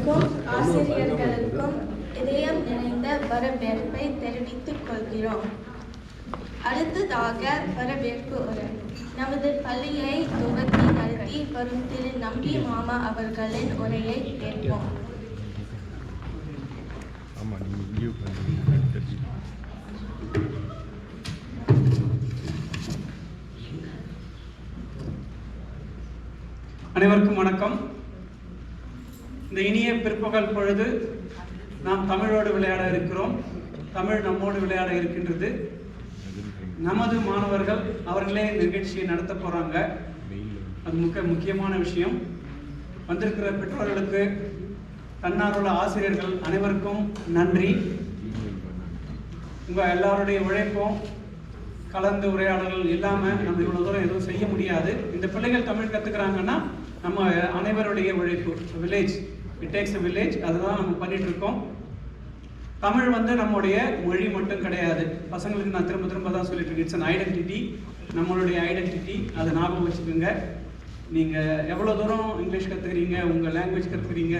மாணவர்களுக்கும் ஆசிரியர்களுக்கும் இதயம் நிறைந்த வரவேற்பை தெரிவித்துக் கொள்கிறோம். அடுத்ததாக வரவேற்பு உரை. நமது பள்ளியை துவக்கி நடத்தி வரும் திரு நம்பி மாமா அவர்களின் உரையை கேட்போம். அனைவருக்கும் வணக்கம். இந்த இனிய பிற்பகல் பொழுது நாம் தமிழோடு விளையாட இருக்கிறோம். தமிழ் நம்மோடு விளையாட இருக்கின்றது. நமது மாணவர்கள் அவர்களே நிகழ்ச்சியை நடத்த போறாங்க. அது முக்கியமான விஷயம். வந்திருக்கிற பெற்றோர்களுக்கு, தன்னார்வல ஆசிரியர்கள் அனைவருக்கும் நன்றி. உங்க எல்லாருடைய உழைப்பும் கலந்து உரையாடல்கள் இல்லாமல் நம்ம இவ்வளோ தூரம் எதுவும் செய்ய முடியாது. இந்த பிள்ளைகள் தமிழ் கற்றுக்கிறாங்கன்னா நம்ம அனைவருடைய உழைப்பு. Village, it takes a village. அதுதான் நம்ம பண்ணிட்டு இருக்கோம். தமிழ் நம்முடைய மொழி மட்டும் கிடையாது. பசங்களுக்கு நான் திரும்ப திரும்ப தான் சொல்லிட்டு இருக்கேன். இட்ஸ் அன் ஐடென்டிட்டி, நம்மளுடைய ஐடென்டிட்டி. அதை ஞாபகம் வச்சுக்கோங்க. நீங்கள் எவ்வளோ தூரம் இங்கிலீஷ் கற்றுக்கிறீங்க, உங்கள் லாங்குவேஜ் கற்றுக்கிறீங்க,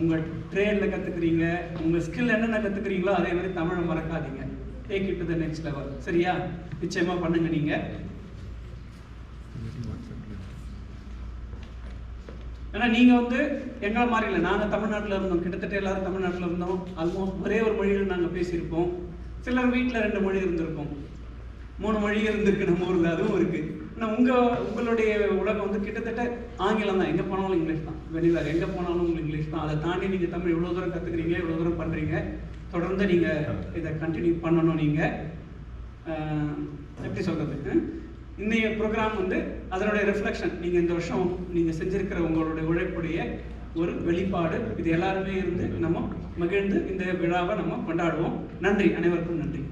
உங்கள் ட்ரேடில் கற்றுக்கிறீங்க, உங்கள் ஸ்கில் என்னென்ன கற்றுக்கிறீங்களோ அதே மாதிரி தமிழை மறக்காதீங்க. Take it to the next level. சரியா? நிச்சயமாக பண்ணுங்க. நீங்கள் ஏன்னா நீங்கள் எங்களை மாதிரி இல்லை. நாங்கள் தமிழ்நாட்டில் இருந்தோம், கிட்டத்தட்ட எல்லாரும் தமிழ்நாட்டில் இருந்தோம். ஆல்மோஸ்ட் ஒரே ஒரு மொழியில் நாங்கள் பேசியிருப்போம். சிலர் வீட்டில் 2 மொழி இருந்திருக்கும், 3 மொழி இருந்திருக்கு நம்ம ஊரில், அதுவும் இருக்குது. ஆனால் உங்களுடைய உலகம் கிட்டத்தட்ட ஆங்கிலம் தான். எங்கே போனாலும் இங்கிலீஷ் தான். வெளியில் எங்கே போனாலும் உங்களுக்கு இங்கிலீஷ் தான். அதை தாண்டி நீங்கள் தமிழ் இவ்வளோ தூரம் கற்றுக்குறீங்க, இவ்வளோ தூரம் பண்ணுறீங்க. தொடர்ந்து நீங்கள் இதை கண்டினியூ பண்ணணும். நீங்கள் எப்படி சொல்கிறது, இன்றைய ப்ரோக்ராம் அதனுடைய ரிஃப்ளெக்ஷன். நீங்கள் இந்த வருஷம் நீங்கள் செஞ்சிருக்கிற உங்களுடைய உழைப்புடைய ஒரு வெளிப்பாடு. இது எல்லாருமே இருந்து நம்ம மகிழ்ந்து இந்த விழாவை நம்ம கொண்டாடுவோம். நன்றி, அனைவருக்கும் நன்றி.